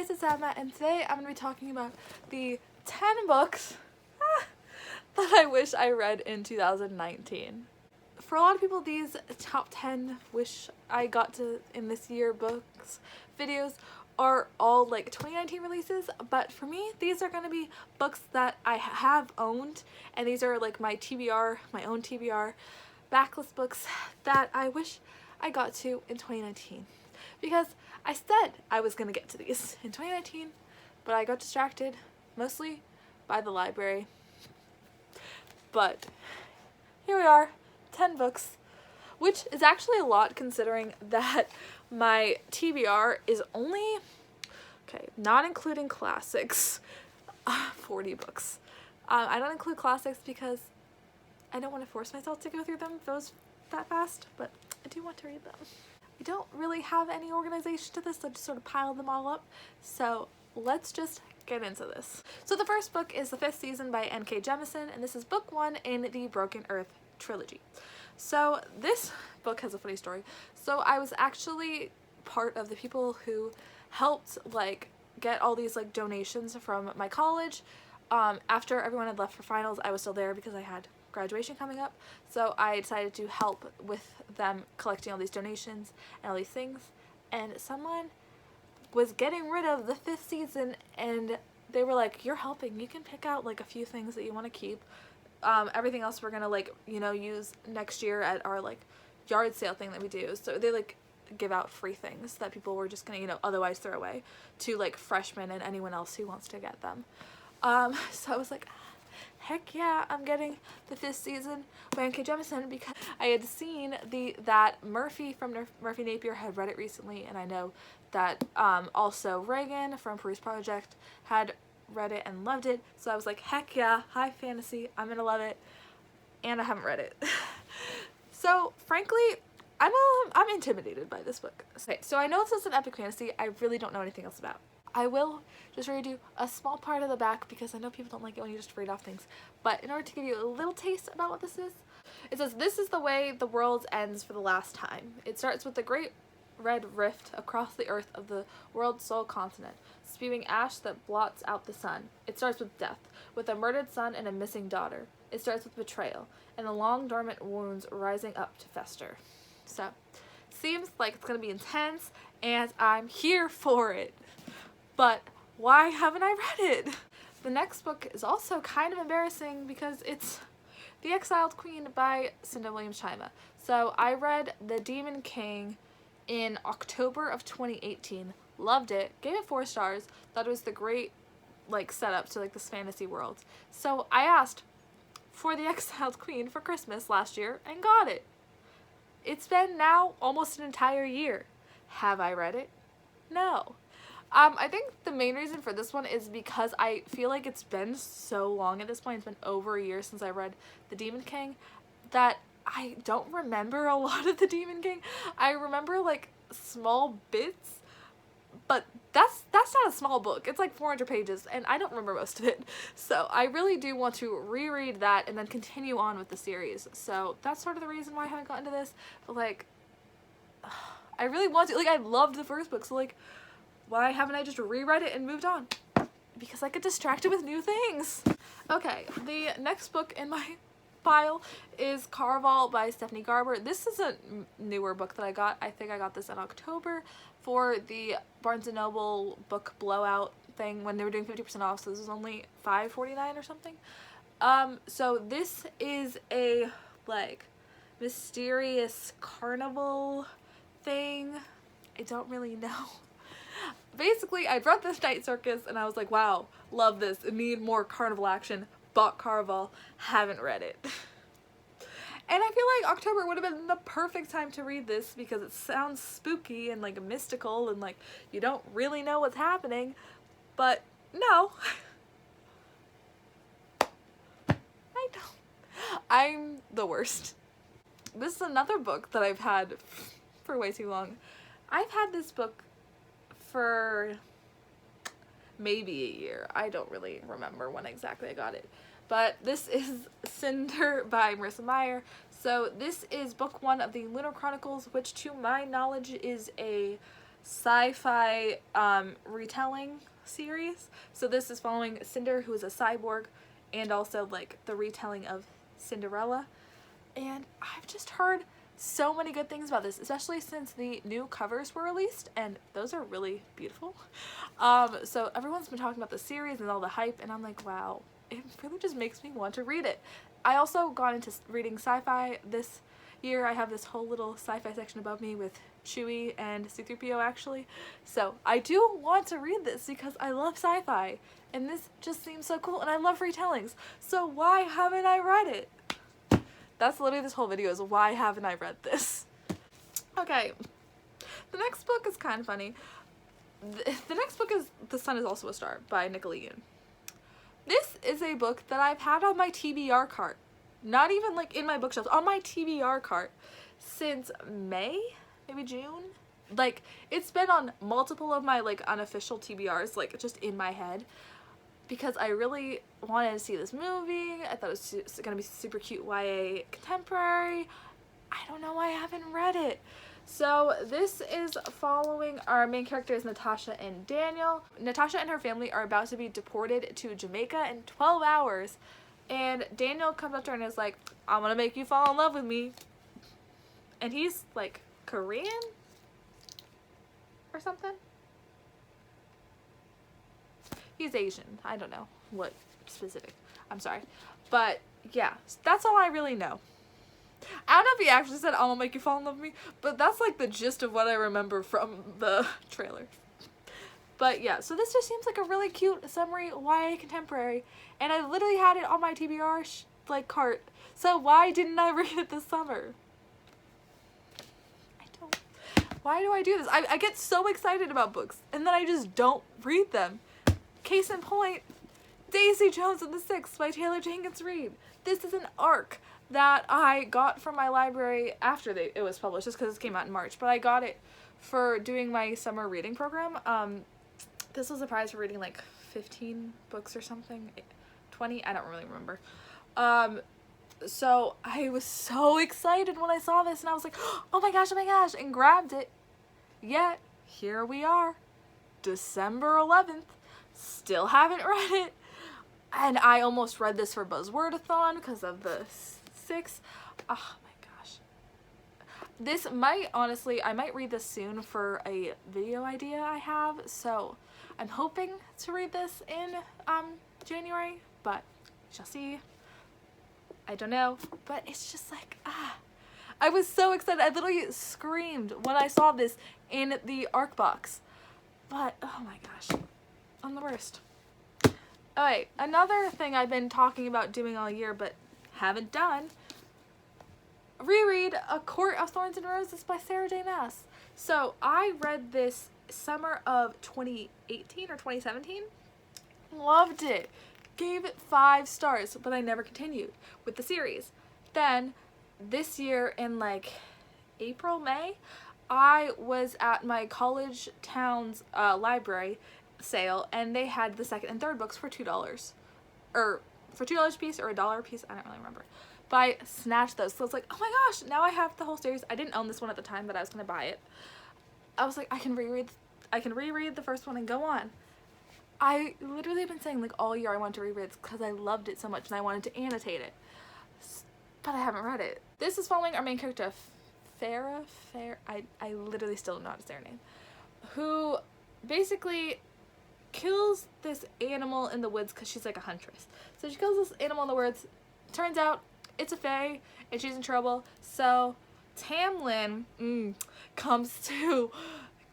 guys, it's Emma, and today I'm going to be talking about the 10 books that I wish I read in 2019. For a lot of people, these top 10 wish I got to in this year books videos are all like 2019 releases, but for me, these are going to be books that I have owned, and these are like my TBR, my own TBR backlist books that I wish I got to in 2019. Because I said I was going to get to these in 2019, but I got distracted, mostly by the library. But here we are, 10 books, which is actually a lot considering that my TBR is only, okay, not including classics, 40 books. I don't include classics because I don't want to force myself to go through them that fast, but I do want to read them. I don't really have any organization to this, so I just sort of piled them all up. So let's just get into this. So the first book is The Fifth Season by N.K. Jemisin, and this is book 1 in the Broken Earth trilogy. So this book has a funny story. So I was actually part of the people who helped like get all these like donations from my college. After everyone had left for finals, I was still there because I had graduation coming up, so I decided to help with them collecting all these donations and all these things, and someone was getting rid of the 5th season, and they were like, you're helping, you can pick out like a few things that you want to keep, everything else we're gonna like, you know, use next year at our like yard sale thing that we do. So they like give out free things that people were just gonna, you know, otherwise throw away to like freshmen and anyone else who wants to get them. So I was like, heck yeah, I'm getting the 5th season by N.K. Jemisin because I had seen that Murphy from Murphy Napier had read it recently, and I know that also Reagan from Peruse Project had read it and loved it, so I was like, heck yeah, high fantasy, I'm gonna love it, and I haven't read it. So frankly, I'm intimidated by this book. Okay, so I know this is an epic fantasy I really don't know anything else about. I will just read you a small part of the back because I know people don't like it when you just read off things. But in order to give you a little taste about what this is, it says, this is the way the world ends for the last time. It starts with the great red rift across the earth of the world's sole continent, spewing ash that blots out the sun. It starts with death, with a murdered son and a missing daughter. It starts with betrayal, and the long dormant wounds rising up to fester. So, seems like it's going to be intense, and I'm here for it. But why haven't I read it? The next book is also kind of embarrassing because it's The Exiled Queen by Cinda Williams-Chima. So I read The Demon King in October of 2018, loved it, gave it 4 stars, thought it was the great like setup to like this fantasy world. So I asked for The Exiled Queen for Christmas last year and got it. It's been now almost an entire year. Have I read it? No. I think the main reason for this one is because I feel like it's been so long at this point, it's been over a year since I read The Demon King, that I don't remember a lot of The Demon King. I remember like small bits, but that's not a small book. It's like 400 pages and I don't remember most of it. So I really do want to reread that and then continue on with the series. So that's sort of the reason why I haven't gotten to this, but like, I really want to, like I loved the first book, so like, why haven't I just reread it and moved on? Because I get distracted with new things. Okay, the next book in my pile is Caraval by Stephanie Garber. This is a newer book that I got. I think I got this in October for the Barnes & Noble book blowout thing when they were doing 50% off, so this was only $5.49 or something. So this is a like mysterious carnival thing. I don't really know. Basically, I read this Night Circus and I was like, wow, love this, need more carnival action, bought Caraval, haven't read it. And I feel like October would have been the perfect time to read this because it sounds spooky and like mystical and like you don't really know what's happening, but no. I don't. I'm the worst. This is another book that I've had for way too long. I've had this book for maybe a year. I don't really remember when exactly I got it. But this is Cinder by Marissa Meyer. So this is book 1 of the Lunar Chronicles, which to my knowledge is a sci-fi retelling series. So this is following Cinder, who is a cyborg, and also like the retelling of Cinderella. And I've just heard so many good things about this, especially since the new covers were released, and those are really beautiful. So everyone's been talking about the series and all the hype, and I'm like, wow, it really just makes me want to read it. I also got into reading sci-fi this year. I have this whole little sci-fi section above me with Chewie and C-3PO actually. So I do want to read this because I love sci-fi, and this just seems so cool, and I love retellings. So why haven't I read it? That's literally this whole video, is why haven't I read this? Okay, the next book is kind of funny. The next book is The Sun Is Also a Star by Nicola Yoon. This is a book that I've had on my TBR cart. Not even like in my bookshelves, on my TBR cart since May, maybe June. Like, it's been on multiple of my like unofficial TBRs, like just in my head, because I really wanted to see this movie. I thought it was gonna be super cute YA contemporary. I don't know why I haven't read it. So this is following our main characters, Natasha and Daniel. Natasha and her family are about to be deported to Jamaica in 12 hours. And Daniel comes up to her and is like, I'm gonna make you fall in love with me. And he's like Korean or something. He's Asian. I don't know what specific. I'm sorry. But yeah, that's all I really know. I don't know if he actually said, I'm gonna make you fall in love with me, but that's like the gist of what I remember from the trailer. But yeah, so this just seems like a really cute summary YA contemporary, and I literally had it on my TBR like cart. So why didn't I read it this summer? I don't. Why do I do this? I get so excited about books, and then I just don't read them. Case in point, Daisy Jones and the Six by Taylor Jenkins Reid. This is an arc that I got from my library after it was published, just because it came out in March, but I got it for doing my summer reading program. This was a prize for reading like 15 books or something, 20, I don't really remember. So I was so excited when I saw this, and I was like, oh my gosh, and grabbed it. Yet, here we are, December 11th, still haven't read it. And I almost read this for Buzzwordathon because of the 6. Oh my gosh. This might, honestly, I might read this soon for a video idea I have. So I'm hoping to read this in January, but we shall see. I don't know, but it's just like, I was so excited. I literally screamed when I saw this in the ARC box. But, oh my gosh, I'm the worst. Alright, another thing I've been talking about doing all year but haven't done, reread A Court of Thorns and Roses by Sarah J. Maas. So I read this summer of 2018 or 2017, loved it, gave it 5 stars, but I never continued with the series. Then this year in like April, May, I was at my college town's library sale, and they had the second and third books for $2, or for $2 a piece or $1 a piece, I don't really remember, but I snatched those. So it's like, oh my gosh, now I have the whole series. I didn't own this one at the time, but I was gonna buy it. I was like, I can reread the first one and go on. I literally have been saying like all year I wanted to reread it because I loved it so much and I wanted to annotate it, but I haven't read it. This is following our main character Farah, I literally still don't know how to say her name, who basically kills this animal in the woods because she's like a huntress. So she kills this animal in the woods. Turns out it's a fae and she's in trouble. So Tamlin comes to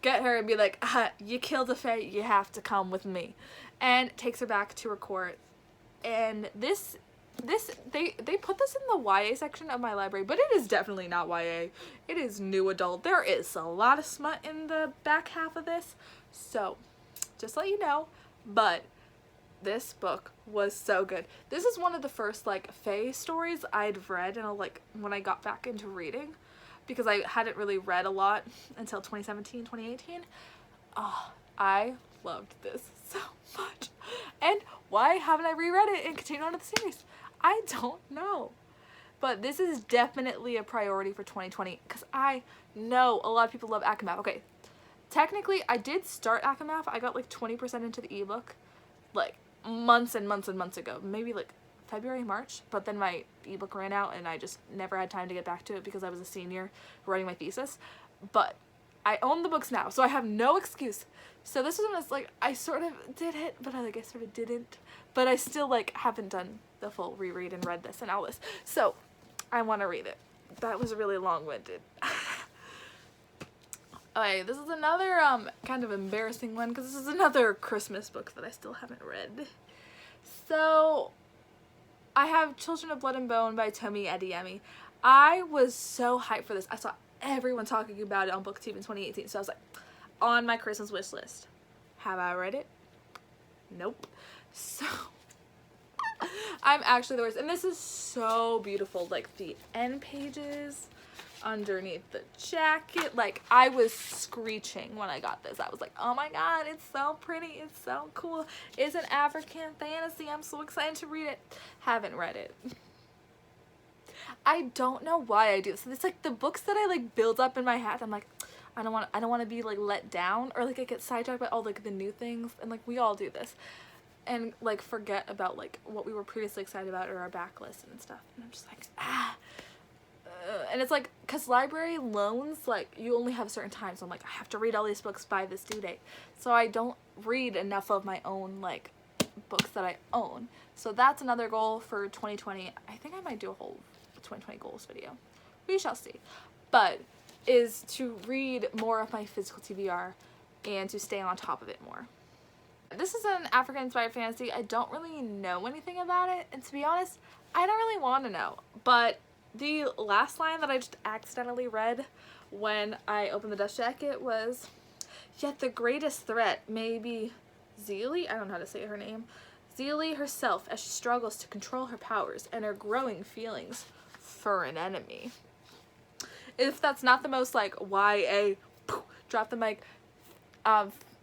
get her and be like, you killed a fae, you have to come with me, and takes her back to her court. And they put this in the YA section of my library, but it is definitely not YA. It is new adult. There is a lot of smut in the back half of this, so just let you know. But this book was so good. This is one of the first like fae stories I'd read, and like when I got back into reading, because I hadn't really read a lot until 2017, 2018. Oh, I loved this so much. And why haven't I reread it and continued on to the series? I don't know. But this is definitely a priority for 2020 because I know a lot of people love ACOMAF. Okay, technically I did start ACOMAF. I got like 20% into the ebook like months and months and months ago, maybe like February, March, but then my ebook ran out and I just never had time to get back to it because I was a senior writing my thesis. But I own the books now, so I have no excuse. So this was like, I sort of did it, but I sort of didn't. But I still like haven't done the full reread and read this and all this. So I want to read it. That was really long-winded. Okay, this is another kind of embarrassing one because this is another Christmas book that I still haven't read. So I have Children of Blood and Bone by Tomi Adeyemi. I was so hyped for this. I saw everyone talking about it on BookTube in 2018, so I was like, on my Christmas wish list. Have I read it? Nope. So I'm actually the worst, and this is so beautiful. Like the end pages underneath the jacket, like I was screeching when I got this. I was like, oh my god, it's so pretty, it's so cool, it's an African fantasy, I'm so excited to read it. Haven't read it. I don't know why I do this. It's like the books that I like build up in my head, I'm like, I don't want to be like let down, or like I get sidetracked by all like the new things, and like we all do this, and like forget about like what we were previously excited about or our backlist and stuff, and I'm just like, and it's like, because library loans, like you only have a certain time, so I'm like, I have to read all these books by this due date, so I don't read enough of my own like books that I own. So that's another goal for 2020. I think I might do a whole 2020 goals video, we shall see, but is to read more of my physical TBR and to stay on top of it more. This is an African inspired fantasy. I don't really know anything about it, and to be honest, I don't really want to know, but the last line that I just accidentally read when I opened the dust jacket was, yet the greatest threat may be Zelie, I don't know how to say her name, Zelie herself, as she struggles to control her powers and her growing feelings for an enemy. If that's not the most like YA drop the mic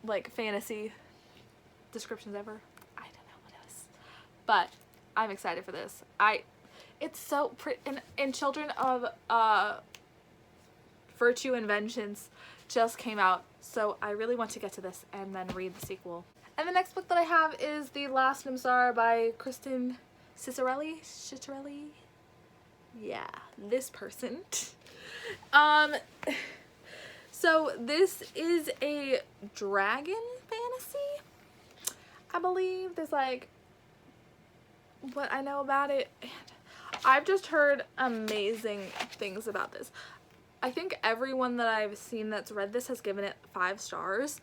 like fantasy descriptions ever, I don't know what else, but I'm excited for this. It's so pretty, and Children of Virtue and Vengeance just came out, so I really want to get to this and then read the sequel. And the next book that I have is The Last Nimzar by Kristen Ciccarelli. Yeah, this person. So this is a dragon fantasy, I believe. There's like what I know about it, and I've just heard amazing things about this. I think everyone that I've seen that's read this has given it 5 stars,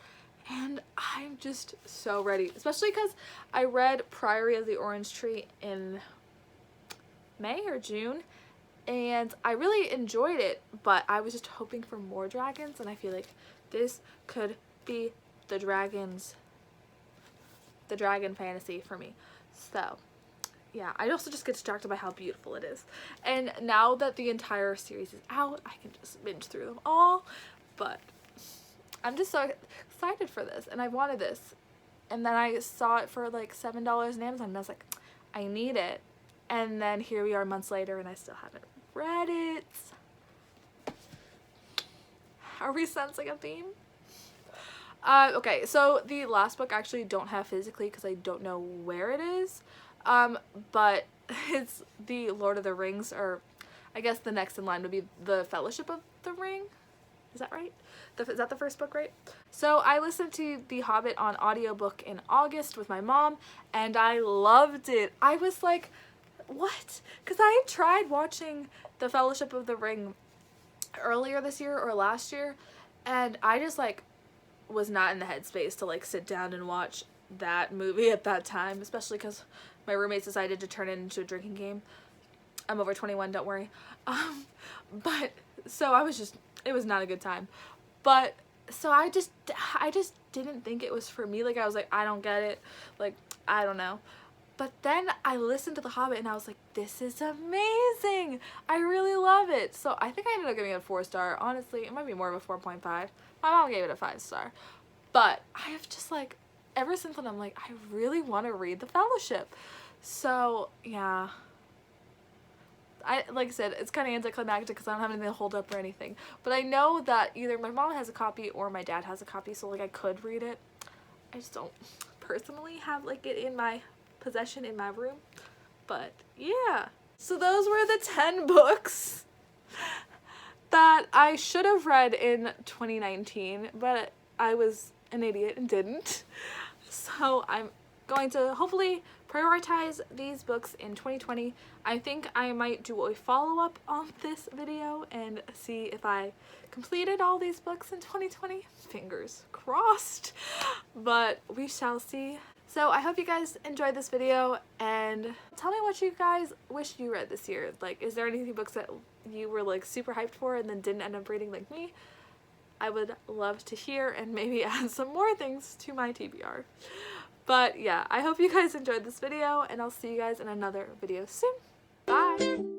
and I'm just so ready, especially because I read Priory of the Orange Tree in May or June, and I really enjoyed it, but I was just hoping for more dragons, and I feel like this could be the dragon fantasy for me. So yeah, I also just get distracted by how beautiful it is, and now that the entire series is out, I can just binge through them all. But I'm just so excited for this, and I wanted this, and then I saw it for like $7 on Amazon, and I was like, I need it. And then here we are months later, and I still haven't read it. Are we sensing a theme? Okay, so the last book I actually don't have physically because I don't know where it is. But it's the Lord of the Rings, or I guess the next in line would be the Fellowship of the Ring. Is that right? Is that the first book, right? So I listened to The Hobbit on audiobook in August with my mom, and I loved it. I was like, what? Because I had tried watching the Fellowship of the Ring earlier this year or last year, and I just like was not in the headspace to like sit down and watch that movie at that time, especially because my roommates decided to turn it into a drinking game. I'm over 21, don't worry. But so I was just, it was not a good time. But so I just didn't think it was for me. Like I was like, I don't get it, like I don't know. But then I listened to The Hobbit and I was like, this is amazing. I really love it. So I think I ended up giving it a 4-star. Honestly, it might be more of a 4.5. My mom gave it a 5-star. But I have just like, ever since then I'm like, I really want to read The Fellowship. So yeah, like I said, it's kind of anticlimactic because I don't have anything to hold up or anything. But I know that either my mom has a copy or my dad has a copy, so like I could read it. I just don't personally have like it in my possession in my room. But yeah. So those were the 10 books that I should have read in 2019, but I was an idiot and didn't. So I'm going to hopefully prioritize these books in 2020. I think I might do a follow-up on this video and see if I completed all these books in 2020. Fingers crossed, but we shall see. So I hope you guys enjoyed this video, and tell me what you guys wish you read this year. Like, is there any books that you were like super hyped for and then didn't end up reading like me? I would love to hear and maybe add some more things to my TBR. But yeah, I hope you guys enjoyed this video, and I'll see you guys in another video soon. Bye!